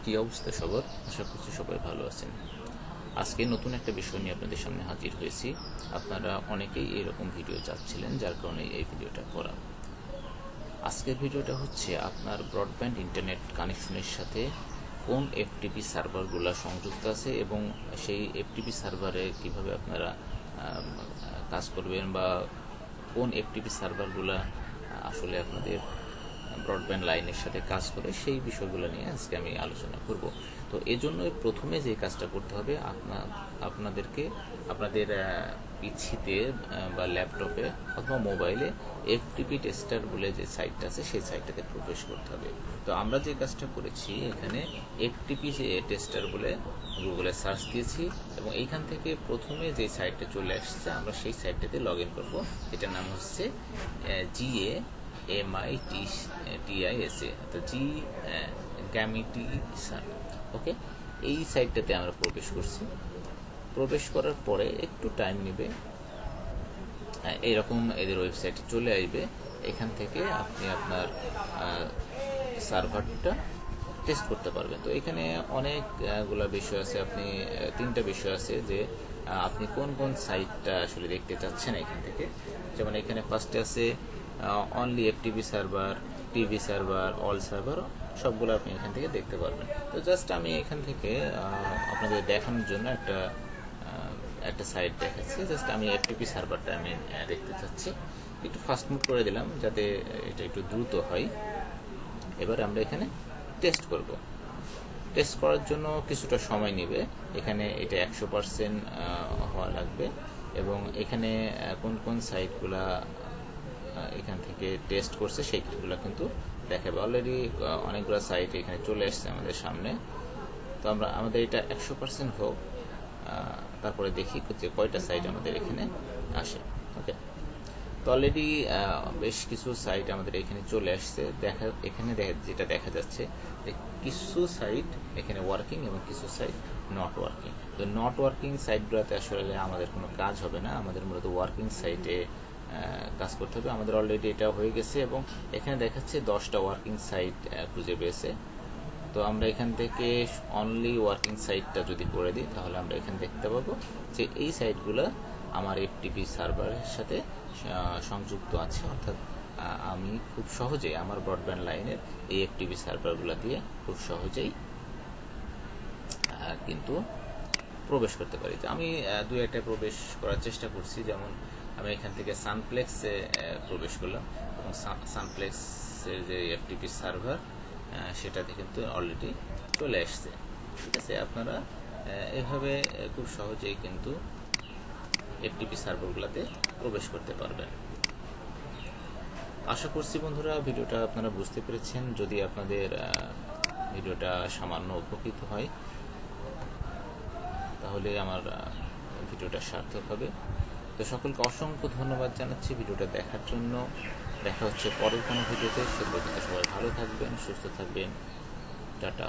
কি অবস্থা সবার? আশা করছি সবাই ভালো আছেন। আজকে নতুন একটা বিষয় নিয়ে আপনাদের সামনে হাজির হয়েছি। আপনারা অনেকেই এরকম ভিডিও চাচ্ছিলেন, যার কারণে এই ভিডিওটা করা। আজকের ভিডিওটা হচ্ছে আপনার ব্রডব্যান্ড ইন্টারনেট কানেকশনের সাথে কোন এফটিপি সার্ভারগুলো সংযুক্ত আছে এবং সেই এফটিপি সার্ভারে কিভাবে আপনারা কাজ করবেন, বা কোন এফটিপি সার্ভারগুলো আসলে আপনাদের ব্রডব্যান্ড লাইনের সাথে কাজ করে, সেই বিষয়গুলো নিয়ে আজকে আমি আলোচনা করব। তো এজন্যই প্রথমে যে কাজটা করতে হবে, আপনাদেরকে আপনাদের পিসিতে বা ল্যাপটপে অথবা মোবাইলে এফটিপি টেস্টার বলে যে সাইটটা আছে সেই সাইটটাতে প্রবেশ করতে হবে। তো আমরা যে কাজটা করেছি, এখানে এফটিপি টেস্টার বলে গুগলে সার্চ দিয়েছি এবং এইখান থেকে প্রথমে যে সাইটটা চলে আসছে আমরা সেই সাইটটাতে লগ ইন করবো। এটার নাম হচ্ছে GAMITISA, অর্থাৎ গ্যামিটিসান। ওকে, এই সাইটটাতে আমরা প্রবেশ করছি। প্রবেশ করার পরে একটু টাইম নেবে, এইরকম এদের ওয়েবসাইটে চলে আসবে। এখান থেকে আপনি আপনার সার্ভারটা টেস্ট করতে পারবেন। তো এখানে অনেকগুলা বিষয় আছে, আপনি তিনটা বিষয় আছে যে আপনি কোন কোন সাইটটা আসলে দেখতে চাচ্ছেন এখান থেকে। যেমন এখানে ফার্স্টে আছে only FTP server, TV server, all server, সবগুলো আপনি এখান থেকে দেখতে পারবেন। তো জাস্ট আমি এখান থেকে আপনাদের দেখানোর জন্য একটা সাইট দেখাচ্ছি। জাস্ট আমি এফটিপি সার্ভারটা আমি দেখতে চাচ্ছি। একটু ফাস্ট মুভ করে দিলাম যাতে এটা একটু দ্রুত হয়। এবার আমরা এখানে টেস্ট করব। টেস্ট করার জন্য কিছুটা সময় নেবে। এখানে এটা 100% হওয়া লাগবে এবং এখানে কোন কোন সাইটগুলা এখান থেকে টেস্ট করছে সেইগুলো কিন্তু দেখাবে। অলরেডি অনেকগুলো সাইট এখানে চলে আসছে আমাদের সামনে। তো আমাদের এটা 100% হোক, তারপরে দেখি যে কয়টা সাইট আমাদের এখানে আসে। ওকে, তো অলরেডি বেশ কিছু সাইট আমাদের এখানে চলে আসছে। এখানে যেটা দেখা যাচ্ছে কিছু সাইট এখানে ওয়ার্কিং এবং কিছু সাইট নট ওয়ার্কিং। তো নট ওয়ার্কিং সাইটগুলোতে আসলে আমাদের কোনো কাজ হবে না, আমাদের মূলত ওয়ার্কিং সাইটে কাজ করতে হবে। আমাদের অলরেডি এটা হয়ে গেছে এবং এখানে দেখাচ্ছে 10টা ওয়ার্কিং সাইট খুঁজে পেয়েছে। তো আমরা এখান থেকে অনলি ওয়ার্কিং সাইটটা যদি করে দিই, তাহলে আমরা এখানে দেখতে পাবো যে এই সাইটগুলো আমার এফটিপি সার্ভারের সাথে সংযুক্ত আছে। অর্থাৎ আমি খুব সহজেই আমার ব্রডব্যান্ড লাইনের এই এফটিপি সার্ভারগুলো দিয়ে খুব সহজেই কিন্তু প্রবেশ করতে পারি। তো আমি দুই একটা প্রবেশ করার চেষ্টা করছি। যেমন আমি এখান থেকে সানপ্লেক্সে প্রবেশ করলাম এবং সানপ্লেক্সের যে এফটিপি সার্ভার সেটাতে কিন্তু অলরেডি চলে আসছে। ঠিক আছে, আপনারা এভাবে খুব সহজেই কিন্তু এফটিপি সার্ভারগুলোতে প্রবেশ করতে পারবেন। আশা করছি বন্ধুরা ভিডিওটা আপনারা বুঝতে পেরেছেন। যদি আপনাদের ভিডিওটা সামান্য উপকৃত হয় তাহলে আমার ভিডিওটা সার্থক হবে। তো সকলকে অসংখ্য ধন্যবাদ জানাচ্ছি ভিডিওটা দেখার জন্য। দেখা হচ্ছে পরের কোনো ভিডিওতে। সে পর্যন্ত সবাই ভালো থাকবেন, সুস্থ থাকবেন। টাটা।